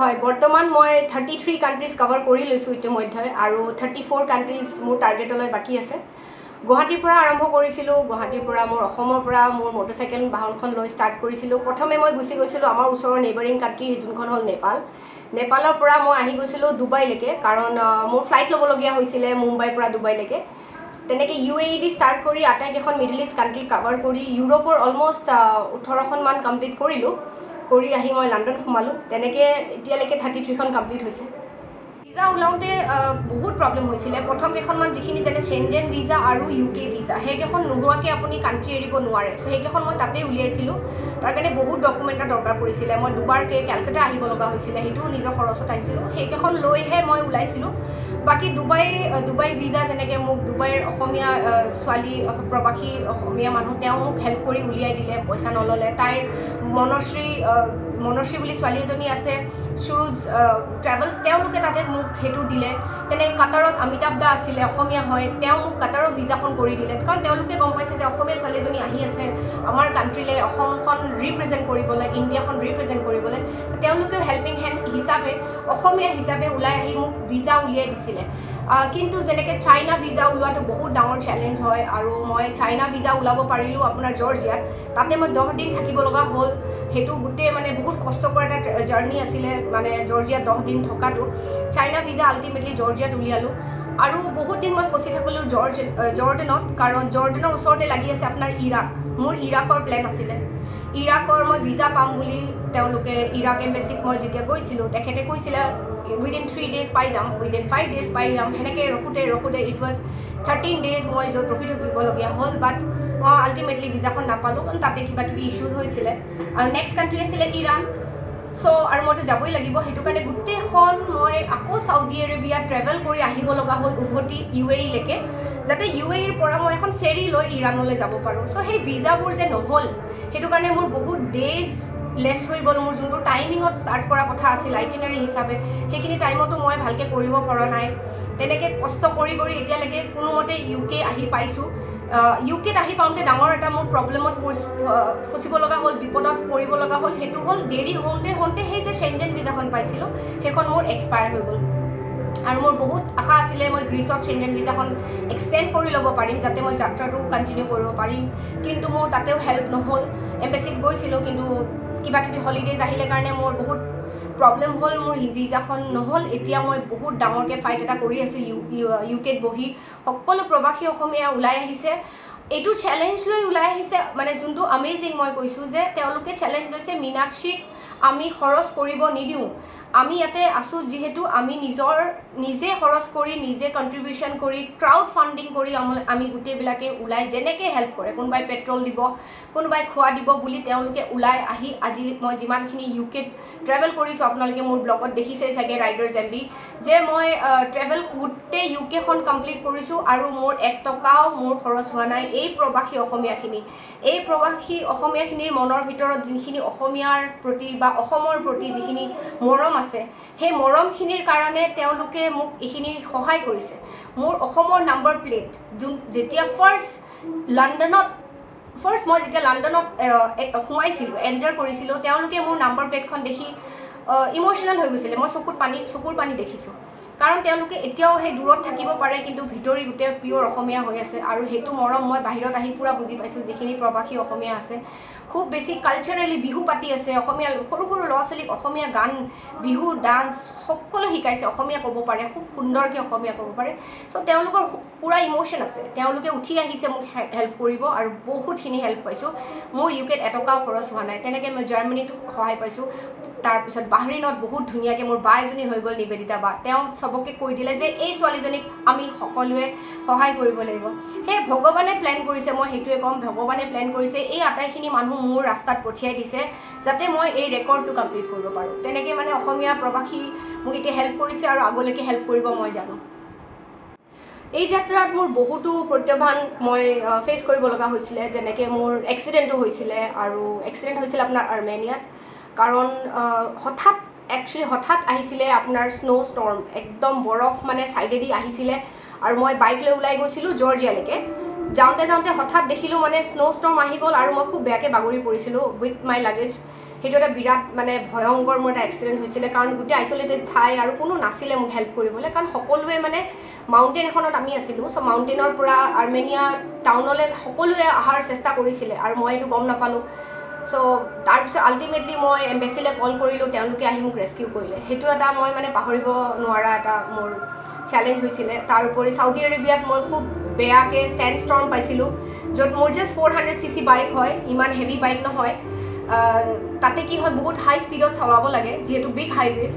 হয় বৰ্তমান মই 33 কাণ্ট্ৰিজ কভাৰ কৰি লৈছোঁ ইতিমধ্যে আৰু 34 কাণ্ট্ৰিজ মোৰ টাৰ্গেটলৈ বাকী আছে গুৱাহাটীৰ পৰা আৰম্ভ কৰিছিলোঁ গুৱাহাটীৰ পৰা মোৰ অসমৰ পৰা মোৰ মটৰচাইকেল বাহনখন লৈ ষ্টাৰ্ট কৰিছিলোঁ প্ৰথমে মই গুচি গৈছিলোঁ আমাৰ ওচৰৰ নেইবাৰিং কাণ্ট্ৰি যোনখন হ'ল নেপালৰ পৰা মই আহি গৈছিলোঁ ডুবাইলৈকে কাৰণ মোৰ ফ্লাইট ল'বলগীয়া হৈছিলে মুম্বাইৰ পৰা ডুবাইলৈকে তেনেকৈ UAE ষ্টাৰ্ট কৰি আটাইকেইখন মিডল ইষ্ট কাণ্ট্ৰি কভাৰ কৰি ইউৰোপৰ অলমষ্ট 18খন মান কমপ্লিট কৰিলোঁ কৰি আহি মই লণ্ডন সোমালোঁ তেনেকৈ এতিয়ালৈকে 33খন কমপ্লিট হৈছে ভিজা ওলাওঁতে বহুত প্ৰব্লেম হৈছিলে প্ৰথম কেইখনমান যিখিনি যেনে চেনজেন ভিজা আৰু UK ভিজা সেইকেইখন নোহোৱাকৈ আপুনি কাণ্ট্ৰি এৰিব নোৱাৰে চ' সেইকেইখন মই তাতেই উলিয়াইছিলোঁ তাৰ কাৰণে বহুত ডকুমেণ্টৰ দৰকাৰ পৰিছিলে মই দুবাৰকৈ কেলকাতা আহিব লগা হৈছিলে সেইটোও নিজৰ খৰচত আহিছিলোঁ সেইকেইখন লৈহে মই ওলাইছিলোঁ বাকী ডুবাই ভিজা যেনেকৈ মোক ডুবাইৰ অসমীয়া ছোৱালী প্ৰবাসী অসমীয়া মানুহ তেওঁ মোক হেল্প কৰি উলিয়াই দিলে পইচা নল'লে তাইৰ মনশ্ৰী বুলি ছোৱালী এজনী আছে সুৰুজ ট্ৰেভেলছ তেওঁলোকে তাতে মোক সেইটো দিলে তেনেকৈ কাটাৰত অমিতাভ দা আছিলে অসমীয়া হয় তেওঁ মোক কাটাৰৰ ভিজাখন কৰি দিলে কাৰণ তেওঁলোকে গম পাইছে যে অসমীয়া ছোৱালী এজনী আহি আছে আমাৰ কাণ্ট্ৰিলৈ অসমখন ৰিপ্ৰেজেণ্ট কৰিবলৈ ইণ্ডিয়াখন ৰিপ্ৰেজেণ্ট কৰিবলৈ তেওঁলোকে হেল্পিং হেণ্ড হিচাপে অসমীয়া হিচাপে ওলাই আহি মোক ভিজা উলিয়াই দিছিলে কিন্তু যেনেকৈ চাইনা ভিজা ওলোৱাটো বহুত ডাঙৰ চেলেঞ্জ হয় আৰু মই চাইনা ভিজা ওলাব পাৰিলোঁ আপোনাৰ জৰ্জিয়াত তাতে মই 10 দিন থাকিব লগা হ'ল সেইটো গোটেই মানে বহুত কষ্টকৰ এটা জাৰ্ণি আছিলে মানে জৰ্জিয়াত 10 দিন থকাটো চাইনা ভিজা আল্টিমেটলি জৰ্জিয়াত উলিয়ালোঁ আৰু বহুত দিন মই ফচি থাকিলোঁ জৰ্ডেনত কাৰণ জৰ্ডেনৰ ওচৰতে লাগি আছে আপোনাৰ ইৰাক মোৰ ইৰাকৰ প্লেন আছিলে ইৰাকৰ মই ভিজা পাম বুলি তেওঁলোকে ইৰাক এম্বেচিত মই যেতিয়া গৈছিলোঁ তেখেতে কৈছিলে উইদিন 3 ডেজ পাই যাম উইদিন 5 ডেজ পাই যাম সেনেকৈ ৰখোতে ইট ৱাজ 13 ডেজ মই য'ত ৰখি থাকিবলগীয়া হ'ল বাট মই আল্টিমেটলি ভিজাখন নাপালোঁ কাৰণ তাতে কিবা কিবি ইছ্যুজ হৈছিলে আৰু নেক্সট কাণ্ট্ৰি আছিলে ইৰাণ চ' আৰু মইতো যাবই লাগিব সেইটো কাৰণে গোটেইখন মই আকৌ চাউদি আৰবিয়া ট্ৰেভেল কৰি আহিব লগা হ'ল উভতি UAE-লৈকে যাতে UAE-ৰ পৰা মই এখন ফেৰী লৈ ইৰাণলৈ যাব পাৰোঁ চ' সেই ভিজাবোৰ যে নহ'ল সেইটো কাৰণে মোৰ বহুত ডেজ লেছ হৈ গ'ল মোৰ যোনটো টাইমিঙত ষ্টাৰ্ট কৰা কথা আছিল আইটিনাৰী হিচাপে সেইখিনি টাইমতো মই ভালকৈ কৰিব পৰা নাই তেনেকৈ কষ্ট কৰি এতিয়ালৈকে কোনোমতে UK আহি পাইছোঁ UKত আহি পাওঁতে ডাঙৰ এটা মোৰ প্ৰব্লেমত ফচিব লগা হ'ল বিপদত পৰিব লগা হ'ল সেইটো হ'ল দেৰি হওঁতে সেই যে চেনজেন ভিজাখন পাইছিলোঁ সেইখন মোৰ এক্সপায়াৰ হৈ গ'ল আৰু মোৰ বহুত আশা আছিলে মই গ্ৰীচত চেনজেন ভিজাখন এক্সটেণ্ড কৰি ল'ব পাৰিম যাতে মই যাত্ৰাটো কণ্টিনিউ কৰিব পাৰিম কিন্তু মোৰ তাতেও হেল্প নহ'ল এম্বেচিত গৈছিলোঁ কিন্তু কিবা কিবি হলিডেজ আহিলে কাৰণে মোৰ বহুত প্ৰব্লেম হ'ল মোৰ ভিজাখন নহ'ল এতিয়া মই বহুত ডাঙৰকৈ ফাইট এটা কৰি আছোঁ UKত বহি সকলো প্ৰবাসী অসমীয়া ওলাই আহিছে এইটো চেলেঞ্জ লৈ ওলাই আহিছে মানে যোনটো আমেজিং মই কৈছোঁ যে তেওঁলোকে চেলেঞ্জ লৈছে মীনাক্ষীক আমি খৰচ কৰিব নিদিওঁ আমি ইয়াতে আছোঁ যিহেতু আমি নিজে খৰচ কৰি নিজে কণ্ট্ৰিবিউশ্যন কৰি ক্ৰাউড ফাণ্ডিং কৰি আমি গোটেইবিলাকে ওলাই যেনেকৈ হেল্প কৰে কোনোবাই পেট্ৰল দিব কোনোবাই খোৱা দিব বুলি তেওঁলোকে ওলাই আহি আজি মই যিমানখিনি UKত ট্ৰেভেল কৰিছোঁ আপোনালোকে মোৰ ব্লগত দেখিছে চাগে ৰাইডাৰ্ছ MB যে মই ট্ৰেভেল গোটেই UKখন কমপ্লিট কৰিছোঁ আৰু মোৰ 1 টকাও মোৰ খৰচ হোৱা নাই এই প্ৰবাসী অসমীয়াখিনিৰ মনৰ ভিতৰত যোনখিনি অসমীয়াৰ প্ৰতি বা অসমৰ প্ৰতি যিখিনি মৰম আছে সেই মৰমখিনিৰ কাৰণে তেওঁলোকে মোক এইখিনি সহায় কৰিছে মোৰ অসমৰ নাম্বাৰ প্লেট যেতিয়া ফাৰ্ষ্ট মই যেতিয়া লণ্ডনত সোমাইছিলোঁ এণ্টাৰ কৰিছিলোঁ তেওঁলোকে মোৰ নাম্বাৰ প্লেটখন দেখি ইম'চনেল হৈ গৈছিলে মই চকুৰ পানী দেখিছোঁ কাৰণ তেওঁলোকে এতিয়াও সেই দূৰত থাকিব পাৰে কিন্তু ভিতৰি গোটেই পিয়'ৰ অসমীয়া হৈ আছে আৰু সেইটো মৰম মই বাহিৰত আহি পূৰা বুজি পাইছোঁ যিখিনি প্ৰবাসী অসমীয়া আছে খুব বেছি কালচাৰেলি বিহু পাতি আছে অসমীয়া সৰু ল'ৰা ছোৱালীক অসমীয়া গান বিহু ডান্স সকলো শিকাইছে অসমীয়া ক'ব পাৰে খুব সুন্দৰকৈ অসমীয়া ক'ব পাৰে চ' তেওঁলোকৰ পূৰা ইম'শ্যন আছে তেওঁলোকে উঠি আহিছে মোক হেল্প কৰিব আৰু বহুতখিনি হেল্প পাইছোঁ মোৰ UKত এটকাও খৰচ হোৱা নাই তেনেকৈ মই জাৰ্মানীত সহায় পাইছোঁ তাৰপিছত বাহৰিনত বহুত ধুনীয়াকৈ মোৰ বা এজনী হৈ গ'ল নিবেদিতা বা তেওঁ চবকে কৈ দিলে যে এই ছোৱালীজনীক আমি সকলোৱে সহায় কৰিব লাগিব সেই ভগৱানে প্লেন কৰিছে মই সেইটোৱে ক'ম ভগৱানে প্লেন কৰিছে এই আটাইখিনি মানুহ মোৰ ৰাস্তাত পঠিয়াই দিছে যাতে মই এই ৰেকৰ্ডটো কমপ্লিট কৰিব পাৰোঁ তেনেকৈ মানে অসমীয়া প্ৰবাসী মোক এতিয়া হেল্প কৰিছে আৰু আগলৈকে হেল্প কৰিব মই জানো এই যাত্ৰাত মোৰ বহুতো প্ৰত্যাহ্বান মই ফেচ কৰিব লগা হৈছিলে যেনেকৈ মোৰ এক্সিডেণ্টো হৈছিলে আৰু এক্সিডেণ্ট হৈছিলে আপোনাৰ আৰ্মেনিয়াত কাৰণ হঠাৎ আহিছিলে আপোনাৰ স্নো ষ্টৰ্ম একদম বৰফ মানে ছাইডেদি আহিছিলে আৰু মই বাইক লৈ ওলাই গৈছিলোঁ জৰ্জিয়ালৈকে যাওঁতে হঠাৎ দেখিলোঁ মানে স্নো ষ্টৰ্ম আহি গ'ল আৰু মই খুব বেয়াকৈ বাগৰি পৰিছিলোঁ উইথ মাই লাগেজ সেইটো এটা বিৰাট মানে ভয়ংকৰ মোৰ এটা এক্সিডেণ্ট হৈছিলে কাৰণ গোটেই আইচলেটেড ঠাই আৰু কোনো নাছিলে মোক হেল্প কৰিবলৈ কাৰণ সকলোৱে মানে মাউণ্টেইন এখনত আমি আছিলোঁ চ' মাউণ্টেইনৰ পৰা আৰ্মেনিয়া টাউনলৈ সকলোৱে অহাৰ চেষ্টা কৰিছিলে আৰু মই এইটো গম নাপালোঁ চ' তাৰপিছত আল্টিমেটলি মই এম্বেচিলৈ কল কৰিলোঁ তেওঁলোকে আহি মোক ৰেস্কিউ কৰিলে সেইটো এটা মই মানে পাহৰিব নোৱাৰা এটা মোৰ চেলেঞ্জ হৈছিলে তাৰ উপৰি চাউদি আৰবিয়াত মই খুব বেয়াকৈ চেণ্ড ষ্টৰ্ম পাইছিলোঁ য'ত মোৰ জাষ্ট 400cc বাইক হয় ইমান হেভি বাইক নহয় তাতে কি হয় বহুত হাই স্পীডত চলাব লাগে যিহেতু বিগ হাইৱেজ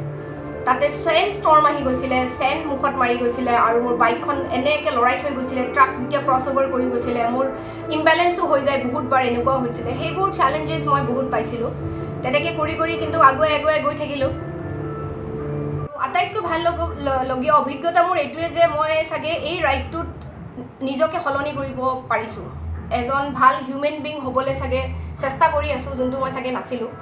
তাতে চেণ্ড ষ্টৰ্ম আহি গৈছিলে চেণ্ড মুখত মাৰি গৈছিলে আৰু মোৰ বাইকখন এনেকৈ লৰাই থৈ গৈছিলে ট্ৰাক যেতিয়া ক্ৰছ অভাৰ কৰি গৈছিলে মোৰ ইম্বেলেঞ্চো হৈ যায় বহুতবাৰ এনেকুৱা হৈছিলে সেইবোৰ চেলেঞ্জেছ মই বহুত পাইছিলোঁ তেনেকৈ কৰি কৰি কিন্তু আগুৱাই গৈ থাকিলোঁ আটাইতকৈ ভাল লগীয়া অভিজ্ঞতা মোৰ এইটোৱে যে মই চাগে এই ৰাইডটোত নিজকে সলনি কৰিব পাৰিছোঁ এজন ভাল হিউমেন বিং হ'বলৈ চাগে চেষ্টা কৰি আছোঁ যোনটো মই চাগে নাছিলোঁ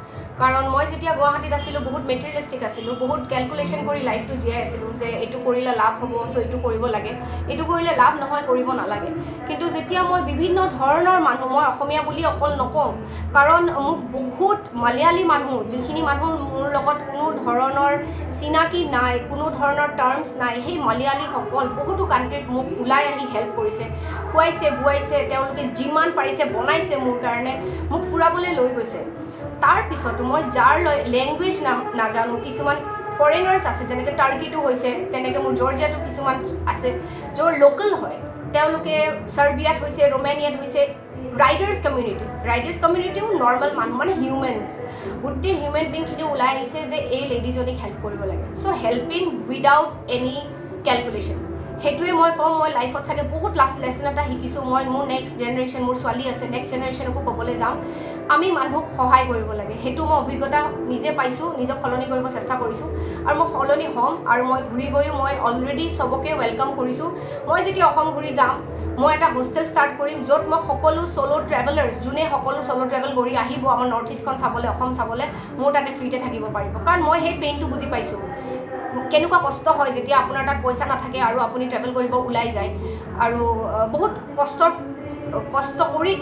কাৰণ মই যেতিয়া গুৱাহাটীত আছিলোঁ বহুত মেটেৰিয়েলিষ্টিক আছিলোঁ বহুত কেলকুলেশ্যন কৰি লাইফটো জীয়াই আছিলোঁ যে এইটো কৰিলে লাভ হ'ব চ' এইটো কৰিব লাগে এইটো কৰিলে লাভ নহয় কৰিব নালাগে কিন্তু যেতিয়া মই বিভিন্ন ধৰণৰ মানুহ মই অসমীয়া বুলি অকল নকওঁ কাৰণ মোক বহুত মালয়ালী মানুহ যোনখিনি মানুহ মোৰ লগত কোনো ধৰণৰ চিনাকি নাই কোনো ধৰণৰ টাৰ্মছ নাই সেই মালয়ালীসকল বহুতো কাণ্ট্ৰিত মোক ওলাই আহি হেল্প কৰিছে খুৱাইছে বুৱাইছে তেওঁলোকে যিমান পাৰিছে বনাইছে মোৰ কাৰণে মোক ফুৰাবলৈ লৈ গৈছে তাৰপিছতো মই যাৰ লেংগুৱেজ নাজানো কিছুমান ফৰেনাৰ্ছ আছে যেনেকৈ টাৰ্কিটো হৈছে তেনেকৈ মোৰ জৰ্জিয়াটো কিছুমান আছে য'ৰ লোকেল হয় তেওঁলোকে চাৰ্বিয়াত হৈছে ৰোমানিয়াত হৈছে ৰাইডাৰ্ছ কমিউনিটিও নৰ্মেল মানুহ মানে হিউমেনছ গোটেই হিউমেন বিংখিনি ওলাই আহিছে যে এই লেডিজনীক হেল্প কৰিব লাগে চ' হেল্পিং উইদাউট এনি কেলকুলেশ্যন সেইটোৱে মই ক'ম মই লাইফত চাগে বহুত লেচন এটা শিকিছোঁ মই মোৰ নেক্সট জেনেৰেশ্যন মোৰ ছোৱালী আছে নেক্সট জেনেৰেশ্যনকো ক'বলৈ যাম আমি মানুহক সহায় কৰিব লাগে সেইটো মই অভিজ্ঞতা নিজে পাইছোঁ নিজক সলনি কৰিব চেষ্টা কৰিছোঁ আৰু মই সলনি হ'ম আৰু মই ঘূৰি গৈও মই অলৰেডি চবকে ৱেলকাম কৰিছোঁ মই যেতিয়া অসম ঘূৰি যাম মই এটা হোষ্টেল ষ্টাৰ্ট কৰিম য'ত মই সকলো ছ'ল' ট্ৰেভেলাৰ্ছ যোনে সকলো ছ'ল' ট্ৰেভেল কৰি আহিব আমাৰ নৰ্থ ইষ্টখন চাবলৈ অসম চাবলৈ মোৰ তাতে ফ্ৰীতে থাকিব পাৰিব কাৰণ মই সেই পেইনটো বুজি পাইছোঁ কেনেকুৱা কষ্ট হয় যেতিয়া আপোনাৰ তাত পইচা নাথাকে আৰু আপুনি ট্ৰেভেল কৰিব ওলাই যায় আৰু বহুত কষ্ট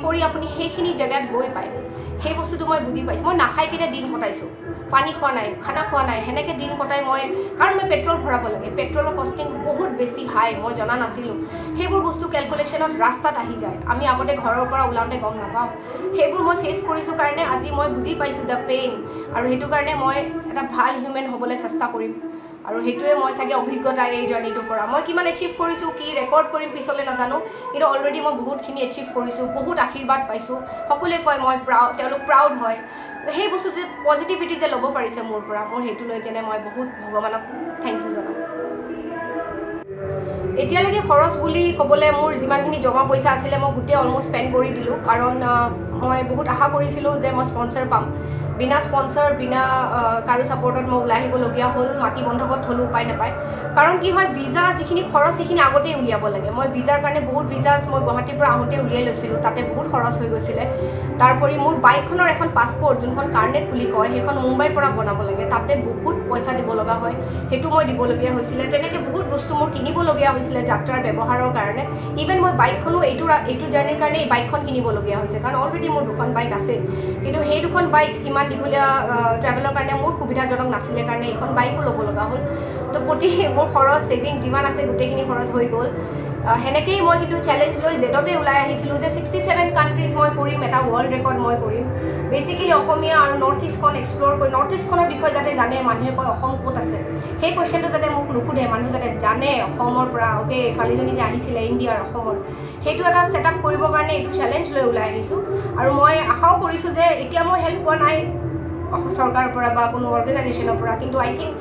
কৰি আপুনি সেইখিনি জেগাত গৈ পায় সেই বস্তুটো মই বুজি পাইছোঁ মই নাখাই কিনে দিন কটাইছোঁ পানী খোৱা নাই খানা খোৱা নাই সেনেকৈ দিন কটাই মই কাৰণ মই পেট্ৰল ভৰাব লাগে পেট্ৰলৰ কষ্টিং বহুত বেছি হাই মই জনা নাছিলোঁ সেইবোৰ বস্তু কেলকুলেশ্যনত ৰাস্তাত আহি যায় আমি আগতে ঘৰৰ পৰা ওলাওঁতে গম নাপাওঁ সেইবোৰ মই ফেচ কৰিছোঁ কাৰণে আজি মই বুজি পাইছোঁ দ্য পেইন আৰু সেইটো কাৰণে মই এটা ভাল হিউমেন হ'বলৈ চেষ্টা কৰিম আৰু সেইটোৱে মই চাগে অভিজ্ঞতা এই জাৰ্ণিটোৰ পৰা মই কিমান এচিভ কৰিছোঁ কি ৰেকৰ্ড কৰিম পিছলৈ নাজানো কিন্তু অলৰেডি মই বহুতখিনি এচিভ কৰিছোঁ বহুত আশীৰ্বাদ পাইছোঁ সকলোৱে কয় মই তেওঁলোক প্ৰাউড হয় সেই বস্তু যে পজিটিভিটি যে ল'ব পাৰিছে মোৰ পৰা মোৰ সেইটো লৈ কেনে মই বহুত ভগৱানক থেংক ইউ জনাম এতিয়ালৈকে খৰচ বুলি ক'বলৈ মোৰ যিমানখিনি জমা পইচা আছিলে মই গোটেই অলমষ্ট স্পেণ্ড কৰি দিলোঁ কাৰণ মই বহুত আশা কৰিছিলোঁ যে মই স্পনচাৰ পাম বিনা স্পনচাৰ বিনা কাৰো ছাপৰ্টত মই ওলাই আহিবলগীয়া হ'ল মাটি বন্ধকত থ'লোঁ উপায় নাপায় কাৰণ কি হয় ভিজা যিখিনি খৰচ সেইখিনি আগতেই উলিয়াব লাগে মই ভিজাৰ কাৰণে বহুত ভিজাজ মই গুৱাহাটীৰ পৰা আহোঁতে উলিয়াই লৈছিলোঁ তাতে বহুত খৰচ হৈ গৈছিলে তাৰোপৰি মোৰ বাইকখনৰ এখন পাছপৰ্ট যোনখন কাৰ্নেট বুলি কয় সেইখন মুম্বাইৰ পৰা বনাব লাগে তাতে বহুত পইচা দিব লগা হয় সেইটো মই দিবলগীয়া হৈছিলে তেনেকৈ বহুত বস্তু মোৰ কিনিবলগীয়া হৈছিলে যাত্ৰাৰ ব্যৱহাৰৰ কাৰণে ইভেন মই বাইকখনো এইটো জাৰ্ণিৰ কাৰণে এই বাইকখন কিনিবলগীয়া হৈছে কাৰণ অলৰেডি মোৰ দুখন বাইক আছে কিন্তু সেই দুখন বাইক ইমান দীঘলীয়া ট্ৰেভেলৰ কাৰণে মোৰ সুবিধাজনক নাছিলে কাৰণে এইখন বাইকো ল'ব লগা হ'ল তো প্ৰতি মোৰ খৰচ ছেভিং যিমান আছে গোটেইখিনি খৰচ হৈ গ'ল সেনেকৈয়ে মই কিন্তু চেলেঞ্জ লৈ জেদতে ওলাই আহিছিলোঁ যে 67 কাণ্ট্ৰিজ মই কৰিম এটা ৱৰ্ল্ড ৰেকৰ্ড মই কৰিম বেচিকেলি অসমীয়া আৰু নৰ্থ ইষ্টখন এক্সপ্ল'ৰ কৰি নৰ্থ ইষ্টখনৰ বিষয়ে যাতে জানে মানুহে কয় অসম ক'ত আছে সেই কুৱেশ্যনটো যাতে মোক নুসুধে মানুহ যাতে জানে অসমৰ পৰা অ'কে ছোৱালীজনী যে আহিছিলে ইণ্ডিয়াৰ অসমৰ সেইটো এটা ছেট আপ কৰিবৰ কাৰণে এইটো চেলেঞ্জ লৈ ওলাই আহিছোঁ আৰু মই আশাও কৰিছোঁ যে এতিয়া মই হেল্প পোৱা নাই চৰকাৰৰ পৰা বা কোনো অৰ্গেনাইজেশ্যনৰ পৰা কিন্তু আই থিংক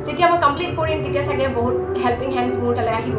যেতিয়া মই কমপ্লিট কৰিম তেতিয়া চাগে বহুত হেল্পিং হেণ্ডছ মোৰ তালৈ আহিব